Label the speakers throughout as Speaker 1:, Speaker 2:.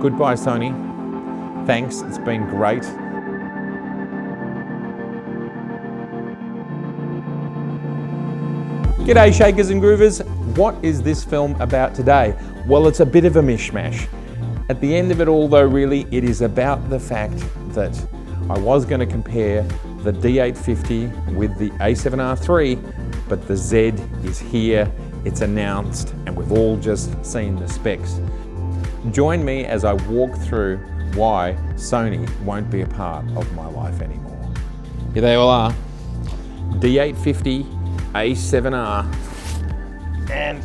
Speaker 1: Goodbye, Sony. Thanks, it's been great. G'day Shakers and Groovers. What is this film about today? Well, it's a bit of a mishmash. At the end of it all though, really, it is about the fact that I was going to compare the D850 with the A7R III, but the Z is here, it's announced, and we've all just seen the specs. Join me as I walk through why Sony won't be a part of my life anymore. Here they all are. D850, A7R, and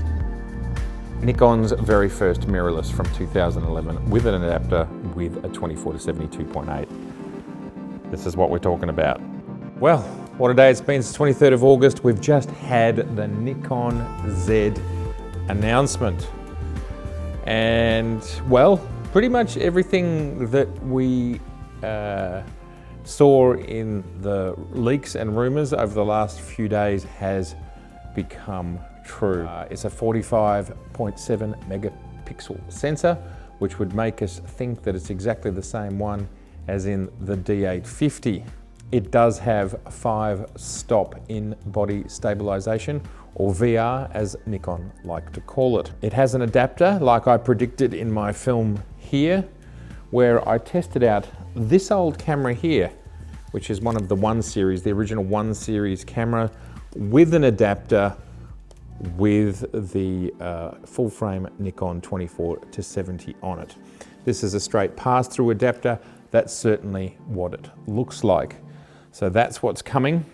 Speaker 1: Nikon's very first mirrorless from 2011 with an adapter with a 24-72.8. This is what we're talking about. Well, what a day it's been. Since 23rd of August. We've just had the Nikon Z announcement. And well, pretty much everything that we saw in the leaks and rumors over the last few days has become true. It's a 45.7 megapixel sensor, which would make us think that it's exactly the same one as in the D850. It does have 5-stop in-body stabilization, or VR as Nikon like to call it. It has an adapter like I predicted in my film here, where I tested out this old camera here, which is one of the 1 series, the original 1 series camera with an adapter with the full frame Nikon 24-70 on it. This is a straight pass-through adapter. That's certainly what it looks like. So that's what's coming.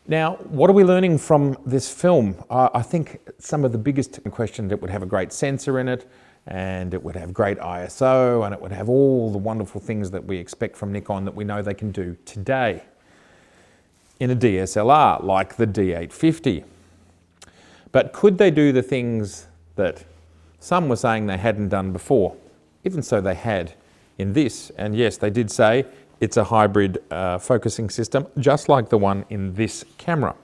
Speaker 1: Now, what are we learning from this film? I think some of the biggest questions, it would have a great sensor in it, and it would have great ISO, and it would have all the wonderful things that we expect from Nikon that we know they can do today in a DSLR, like the D850. But could they do the things that some were saying they hadn't done before? Even so, they had in this. And yes, they did say it's a hybrid focusing system, just like the one in this camera.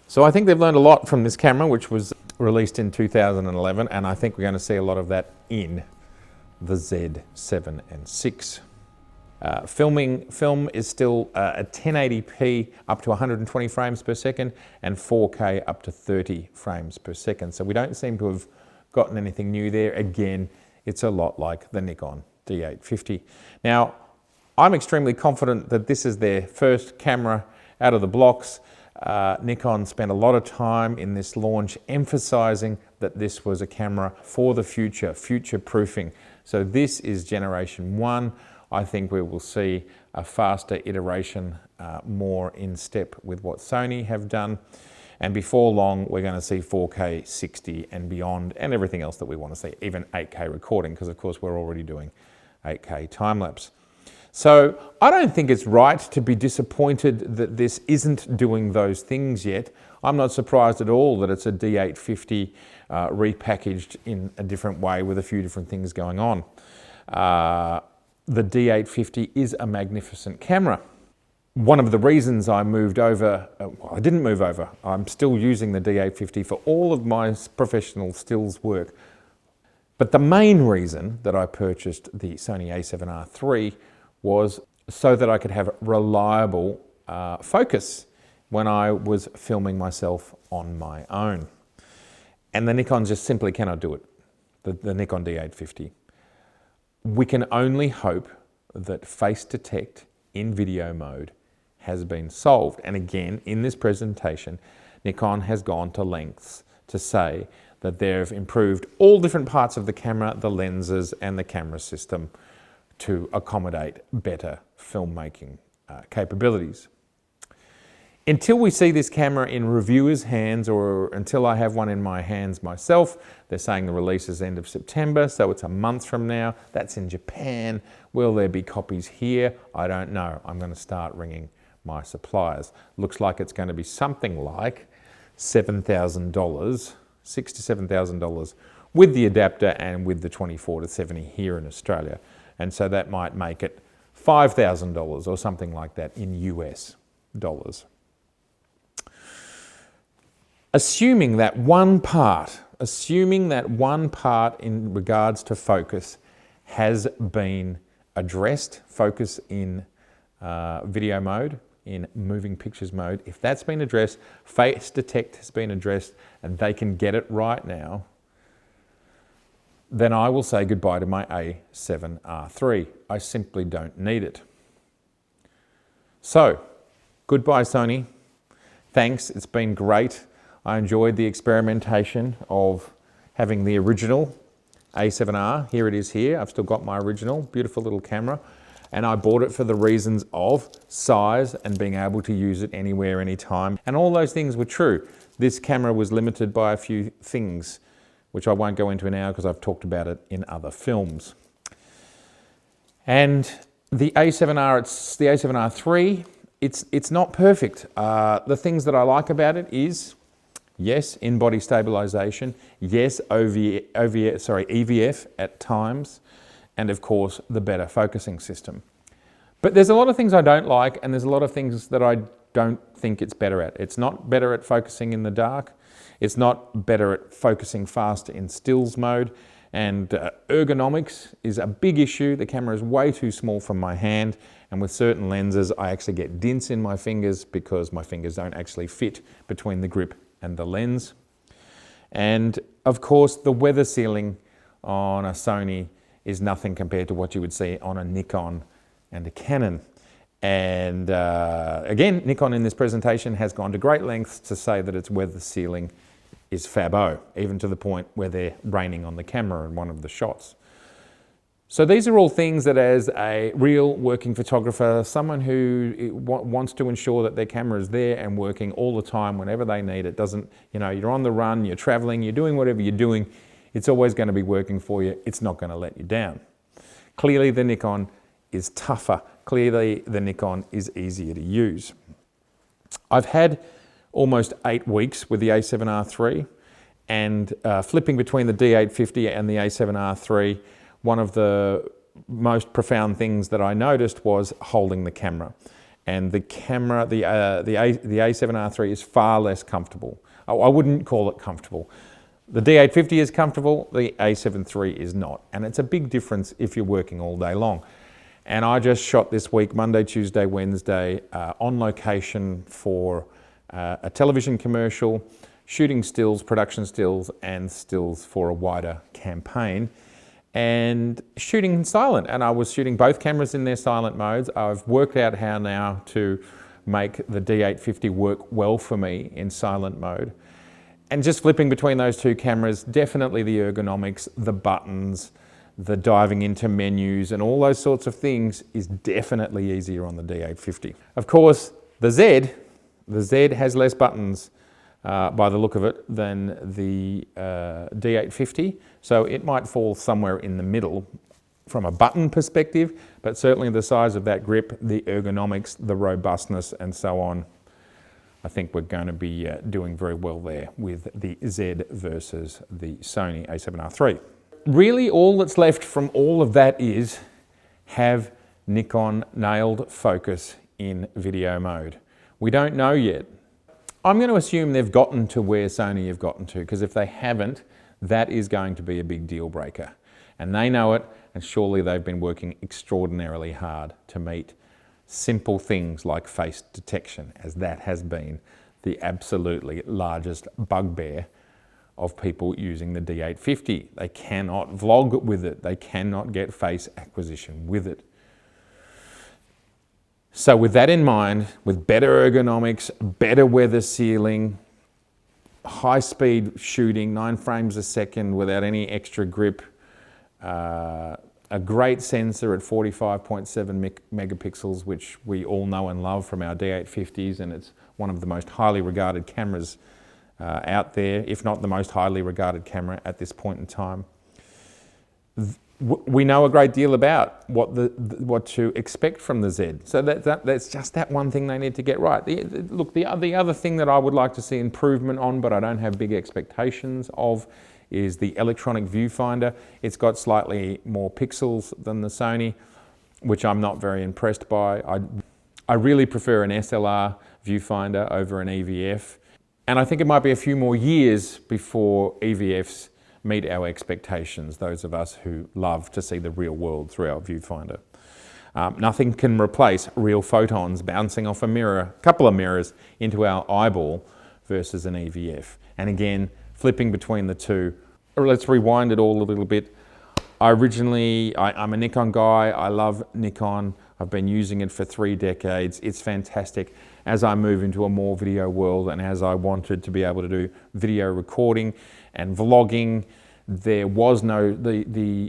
Speaker 1: So I think they've learned a lot from this camera, which was released in 2011, and I think we're going to see a lot of that in the Z7 and 6. Film is still at 1080p up to 120 frames per second and 4K up to 30 frames per second. So we don't seem to have gotten anything new there. Again, it's a lot like the Nikon D850. Now, I'm extremely confident that this is their first camera out of the blocks. Nikon spent a lot of time in this launch emphasizing that this was a camera for the future, future-proofing. So this is generation 1. I think we will see a faster iteration, more in step with what Sony have done. And before long, we're going to see 4K 60 and beyond, and everything else that we want to see, even 8K recording, because of course we're already doing 8K time-lapse. So I don't think it's right to be disappointed that this isn't doing those things yet. I'm not surprised at all that it's a D850 repackaged in a different way with a few different things going on. The D850 is a magnificent camera. One of the reasons I moved over, well, I didn't move over, I'm still using the D850 for all of my professional stills work. But the main reason that I purchased the Sony A7R III was so that I could have reliable focus when I was filming myself on my own. And the Nikon just simply cannot do it, the Nikon D850. We can only hope that face detect in video mode has been solved. And again, in this presentation, Nikon has gone to lengths to say that they've improved all different parts of the camera, the lenses and the camera system to accommodate better filmmaking capabilities. Until we see this camera in reviewers' hands, or until I have one in my hands myself, they're saying the release is end of September, so it's a month from now. That's in Japan. Will there be copies here? I don't know. I'm going to start ringing my suppliers. Looks like it's going to be something like $7,000, $6,000 to $7,000 with the adapter and with the 24-70 here in Australia. And so that might make it $5,000 or something like that in US dollars. Assuming that one part assuming that one part in regards to focus has been addressed, focus in video mode, in moving pictures mode, if that's been addressed, face detect has been addressed, and they can get it right now, then I will say goodbye to my A7R III. I simply don't need it. So, goodbye Sony. Thanks, it's been great. I enjoyed the experimentation of having the original A7R. Here it is here. I've still got my original, beautiful little camera. And I bought it for the reasons of size and being able to use it anywhere, anytime. And all those things were true. This camera was limited by a few things, which I won't go into now because I've talked about it in other films. And the A7R, it's the A7R III, it's not perfect. The things that I like about it is, yes, in-body stabilization, yes, EVF at times, and of course, the better focusing system. But there's a lot of things I don't like, and there's a lot of things that I don't think it's better at. It's not better at focusing in the dark. It's not better at focusing faster in stills mode. And ergonomics is a big issue. The camera is way too small for my hand. And with certain lenses, I actually get dints in my fingers because my fingers don't actually fit between the grip and the lens. And of course, the weather sealing on a Sony is nothing compared to what you would see on a Nikon and a Canon. And again, Nikon in this presentation has gone to great lengths to say that its weather sealing is fabo, even to the point where they're raining on the camera in one of the shots. So these are all things that as a real working photographer, someone who wants to ensure that their camera is there and working all the time whenever they need it, doesn't, you're on the run, you're traveling, you're doing whatever you're doing, it's always going to be working for you. It's not going to let you down. Clearly the Nikon is tougher. Clearly the Nikon is easier to use. I've had almost 8 weeks with the A7R III, and flipping between the D850 and the A7R III, one of the most profound things that I noticed was holding the camera. And the camera, the A7R III is far less comfortable. I wouldn't call it comfortable. The D850 is comfortable, the A7 III is not. And it's a big difference if you're working all day long. And I just shot this week, Monday, Tuesday, Wednesday, on location for a television commercial, shooting stills, production stills, and stills for a wider campaign, and shooting in silent. And I was shooting both cameras in their silent modes. I've worked out how now to make the D850 work well for me in silent mode. And just flipping between those two cameras, definitely the ergonomics, the buttons, the diving into menus and all those sorts of things is definitely easier on the D850. Of course, the Z has less buttons by the look of it than the D850, so it might fall somewhere in the middle from a button perspective, but certainly the size of that grip, the ergonomics, the robustness and so on, I think we're going to be doing very well there with the Z versus the Sony A7R III. Really all that's left from all of that is, have Nikon nailed focus in video mode? We don't know yet. I'm going to assume they've gotten to where Sony have gotten to, because if they haven't, that is going to be a big deal breaker. And they know it, and surely they've been working extraordinarily hard to meet simple things like face detection, as that has been the absolutely largest bugbear of people using the D850. They cannot vlog with it. They cannot get face acquisition with it. So with that in mind, with better ergonomics, better weather sealing, high-speed shooting, 9 frames a second without any extra grip, a great sensor at 45.7 megapixels, which we all know and love from our D850s, and it's one of the most highly regarded cameras out there, if not the most highly regarded camera at this point in time. We know a great deal about what to expect from the Z. So that's just that one thing they need to get right. Look, the other thing that I would like to see improvement on, but I don't have big expectations of, is the electronic viewfinder. It's got slightly more pixels than the Sony, which I'm not very impressed by. I really prefer an SLR viewfinder over an EVF. And I think it might be a few more years before EVFs meet our expectations, those of us who love to see the real world through our viewfinder. Nothing can replace real photons bouncing off a mirror, a couple of mirrors, into our eyeball versus an EVF. And again, flipping between the two, let's rewind it all a little bit. I'm a Nikon guy. I love Nikon. I've been using it for 3 decades. It's fantastic. As I move into a more video world and as I wanted to be able to do video recording and vlogging, there was no,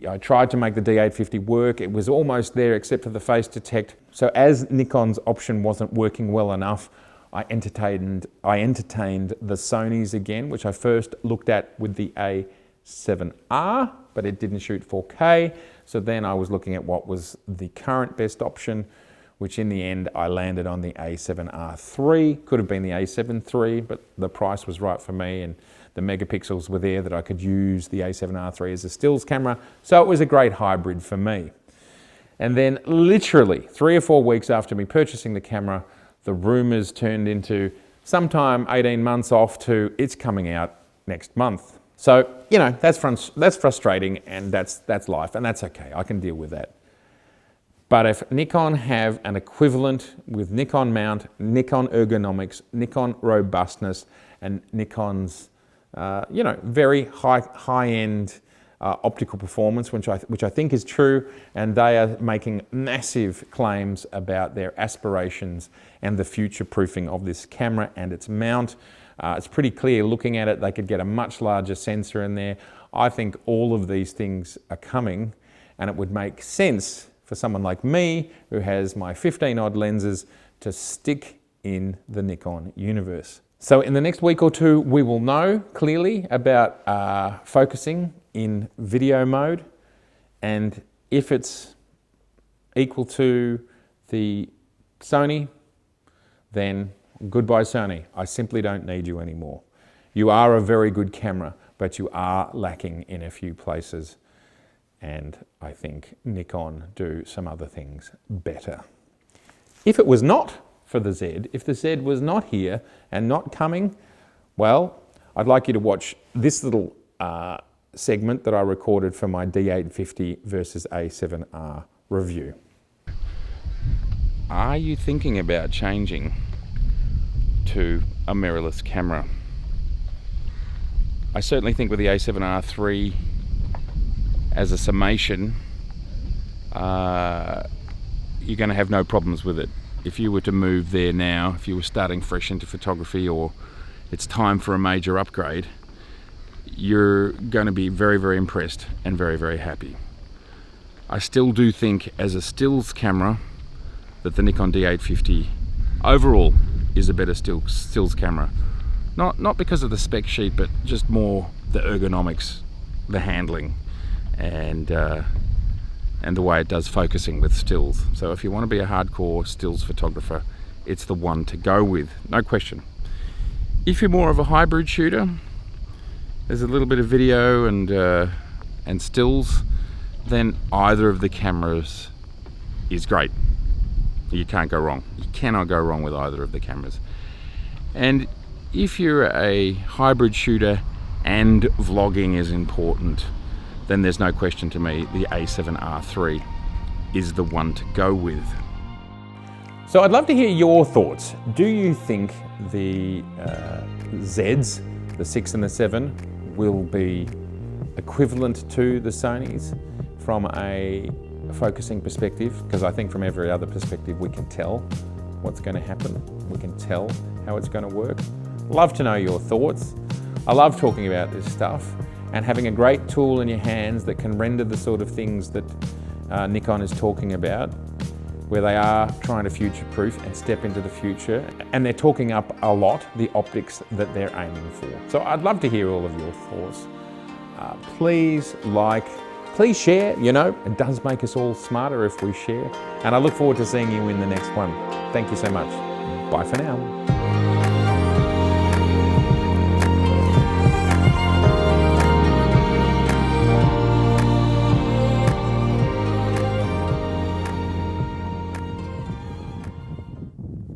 Speaker 1: I tried to make the D850 work. It was almost there except for the face detect. So as Nikon's option wasn't working well enough, I entertained the Sonys again, which I first looked at with the A7R, but it didn't shoot 4K. So then I was looking at what was the current best option, which in the end I landed on the A7R III. Could have been the A7 III, but the price was right for me and the megapixels were there that I could use the A7R III as a stills camera. So it was a great hybrid for me. And then literally 3 or 4 weeks after me purchasing the camera, the rumors turned into sometime 18 months off to it's coming out next month. So, you know, that's frustrating and that's life, and that's okay. I can deal with that. But if Nikon have an equivalent with Nikon mount, Nikon ergonomics, Nikon robustness, and Nikon's, you know, very high-end optical performance, which I think is true, and they are making massive claims about their aspirations and the future-proofing of this camera and its mount. It's pretty clear looking at it, they could get a much larger sensor in there. I think all of these things are coming, and it would make sense for someone like me, who has my 15-odd lenses, to stick in the Nikon universe. So in the next week or two, we will know clearly about focusing in video mode, and if it's equal to the Sony, then goodbye Sony. I simply don't need you anymore. You are a very good camera, but you are lacking in a few places, and I think Nikon do some other things better. If it was not for the Z, if the Z was not here and not coming, well, I'd like you to watch this little segment that I recorded for my D850 versus A7R review. Are you thinking about changing to a mirrorless camera? I certainly think with the A7R III as a summation, you're going to have no problems with it. If you were to move there now, if you were starting fresh into photography, or it's time for a major upgrade, you're going to be very, very impressed and very, very happy. I still do think as a stills camera that the Nikon D850 overall is a better stills camera. Not because of the spec sheet, but just more the ergonomics, the handling, and the way it does focusing with stills. So if you want to be a hardcore stills photographer, it's the one to go with, no question. If you're more of a hybrid shooter, there's a little bit of video and stills, then either of the cameras is great. You can't go wrong. You cannot go wrong with either of the cameras. And if you're a hybrid shooter and vlogging is important, then there's no question to me the A7R III is the one to go with. So I'd love to hear your thoughts. Do you think the Zs, the 6 and the 7, will be equivalent to the Sonys from a focusing perspective? Because I think from every other perspective we can tell what's going to happen. We can tell how it's going to work. Love to know your thoughts. I love talking about this stuff and having a great tool in your hands that can render the sort of things that Nikon is talking about, where they are trying to future-proof and step into the future, and they're talking up a lot the optics that they're aiming for. So I'd love to hear all of your thoughts. Please like, please share. You know, it does make us all smarter if we share. And I look forward to seeing you in the next one. Thank you so much. Bye for now.